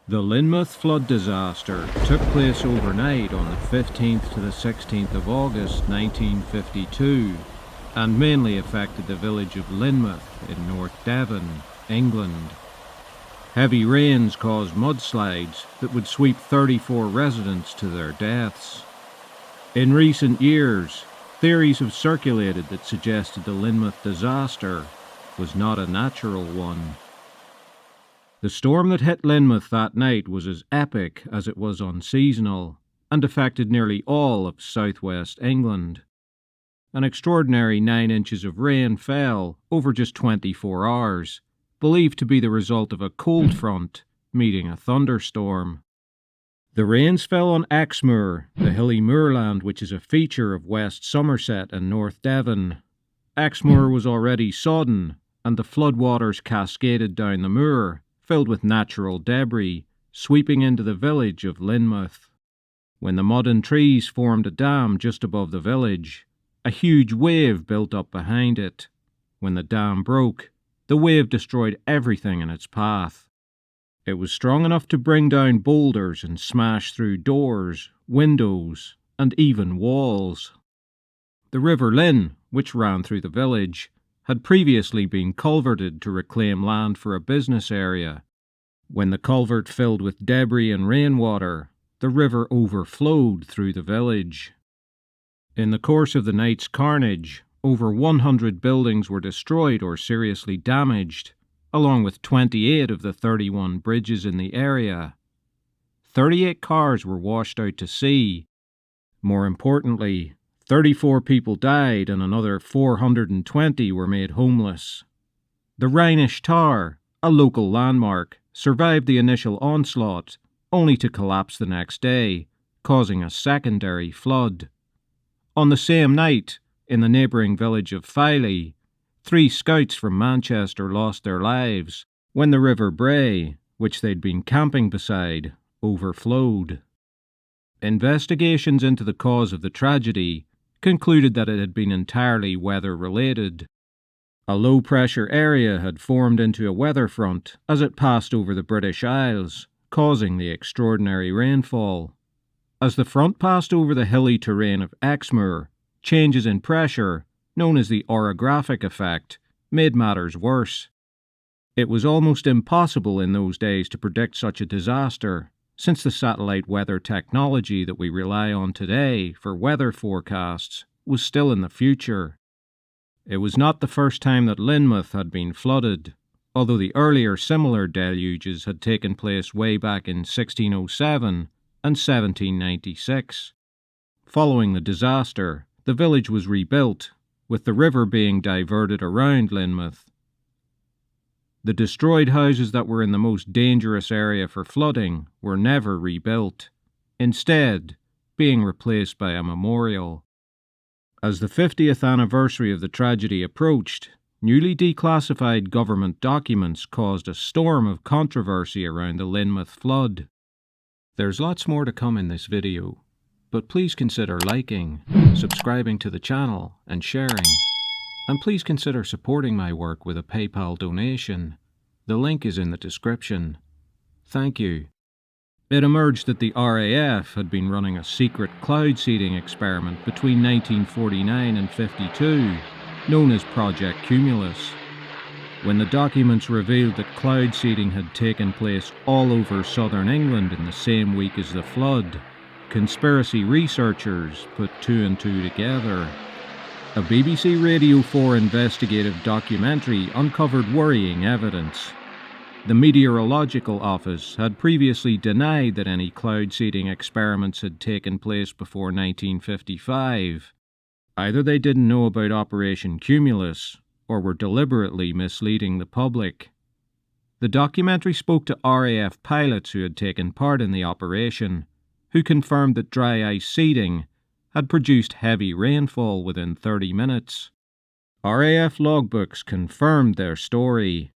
The Lynmouth flood disaster took place overnight on the 15th to the 16th of August 1952 and mainly affected the village of Lynmouth in North Devon, England. Heavy rains caused mudslides that would sweep 34 residents to their deaths. In recent years, theories have circulated that suggested the Lynmouth disaster was not a natural one. The storm that hit Lynmouth that night was as epic as it was unseasonal, and affected nearly all of southwest England. An extraordinary 9 inches of rain fell over just 24 hours, believed to be the result of a cold front meeting a thunderstorm. The rains fell on Exmoor, the hilly moorland which is a feature of West Somerset and North Devon. Exmoor was already sodden, and the floodwaters cascaded down the moor, filled with natural debris, sweeping into the village of Lynmouth. When the mud and trees formed a dam just above the village, a huge wave built up behind it. When the dam broke, the wave destroyed everything in its path. It was strong enough to bring down boulders and smash through doors, windows, and even walls. The River Lynn, which ran through the village, had previously been culverted to reclaim land for a business area. When the culvert filled with debris and rainwater, the river overflowed through the village. In the course of the night's carnage, over 100 buildings were destroyed or seriously damaged, along with 28 of the 31 bridges in the area. 38 cars were washed out to sea. More importantly, 34 people died and another 420 were made homeless. The Rhenish Tower, a local landmark, survived the initial onslaught, only to collapse the next day, causing a secondary flood. On the same night, in the neighbouring village of Filey, 3 scouts from Manchester lost their lives when the River Bray, which they'd been camping beside, overflowed. Investigations into the cause of the tragedy concluded that it had been entirely weather-related. A low-pressure area had formed into a weather front as it passed over the British Isles, causing the extraordinary rainfall. As the front passed over the hilly terrain of Exmoor, changes in pressure, known as the orographic effect, made matters worse. It was almost impossible in those days to predict such a disaster, since the satellite weather technology that we rely on today for weather forecasts was still in the future. It was not the first time that Lynmouth had been flooded, although the earlier similar deluges had taken place way back in 1607 and 1796. Following the disaster, the village was rebuilt, with the river being diverted around Lynmouth. The destroyed houses that were in the most dangerous area for flooding were never rebuilt, instead being replaced by a memorial. As the 50th anniversary of the tragedy approached, newly declassified government documents caused a storm of controversy around the Lynmouth flood. There's lots more to come in this video, but please consider liking, subscribing to the channel, and sharing. And please consider supporting my work with a PayPal donation. The link is in the description. Thank you. It emerged that the RAF had been running a secret cloud seeding experiment between 1949 and 52, known as Project Cumulus. When the documents revealed that cloud seeding had taken place all over southern England in the same week as the flood, conspiracy researchers put 2 and 2 together. A BBC Radio 4 investigative documentary uncovered worrying evidence. The Meteorological Office had previously denied that any cloud seeding experiments had taken place before 1955. Either they didn't know about Operation Cumulus, or were deliberately misleading the public. The documentary spoke to RAF pilots who had taken part in the operation, who confirmed that dry ice seeding had produced heavy rainfall within 30 minutes. RAF logbooks confirmed their story.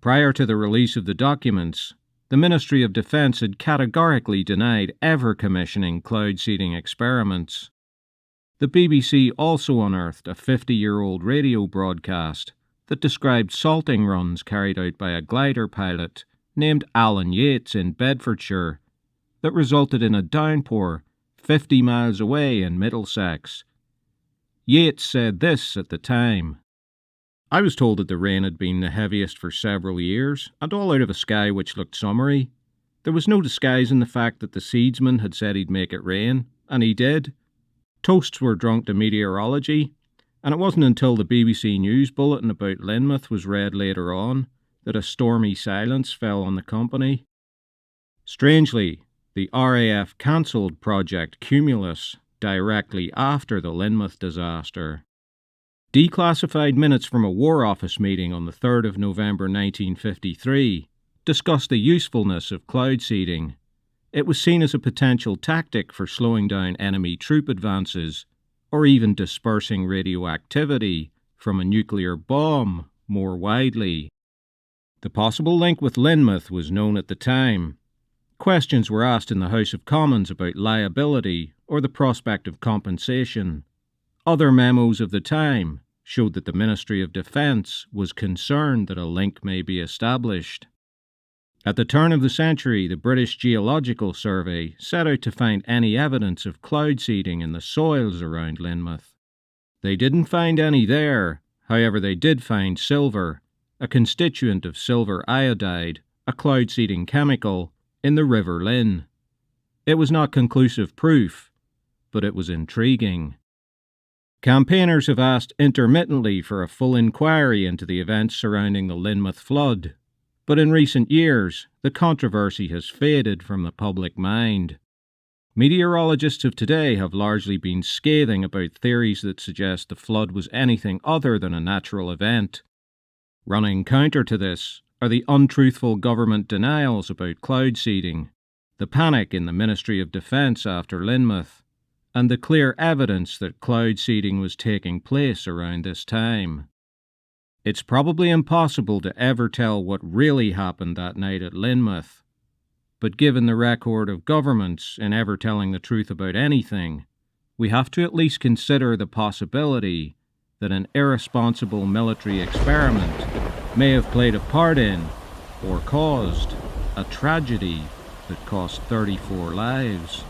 Prior to the release of the documents, the Ministry of Defence had categorically denied ever commissioning cloud seeding experiments. The BBC also unearthed a 50-year-old radio broadcast that described salting runs carried out by a glider pilot named Alan Yates in Bedfordshire that resulted in a downpour 50 miles away in Middlesex. Yates said this at the time: "I was told that the rain had been the heaviest for several years, and all out of a sky which looked summery. There was no disguising the fact that the seedsman had said he'd make it rain, and he did. Toasts were drunk to meteorology, and it wasn't until the BBC News bulletin about Lynmouth was read later on that a stormy silence fell on the company." Strangely, the RAF cancelled Project Cumulus directly after the Lynmouth disaster. Declassified minutes from a War Office meeting on the 3rd of November 1953 discussed the usefulness of cloud seeding. It was seen as a potential tactic for slowing down enemy troop advances, or even dispersing radioactivity from a nuclear bomb more widely. The possible link with Lynmouth was known at the time. Questions were asked in the House of Commons about liability or the prospect of compensation. Other memos of the time showed that the Ministry of Defence was concerned that a link may be established. At the turn of the century, the British Geological Survey set out to find any evidence of cloud seeding in the soils around Lynmouth. They didn't find any there, however they did find silver, a constituent of silver iodide, a cloud seeding chemical, in the River Lynn. It was not conclusive proof, but it was intriguing. Campaigners have asked intermittently for a full inquiry into the events surrounding the Lynmouth flood, but in recent years, the controversy has faded from the public mind. Meteorologists of today have largely been scathing about theories that suggest the flood was anything other than a natural event. Running counter to this are the untruthful government denials about cloud seeding, the panic in the Ministry of Defence after Lynmouth, and the clear evidence that cloud seeding was taking place around this time. It's probably impossible to ever tell what really happened that night at Lynmouth, but given the record of governments in ever telling the truth about anything, we have to at least consider the possibility that an irresponsible military experiment may have played a part in, or caused, a tragedy that cost 34 lives.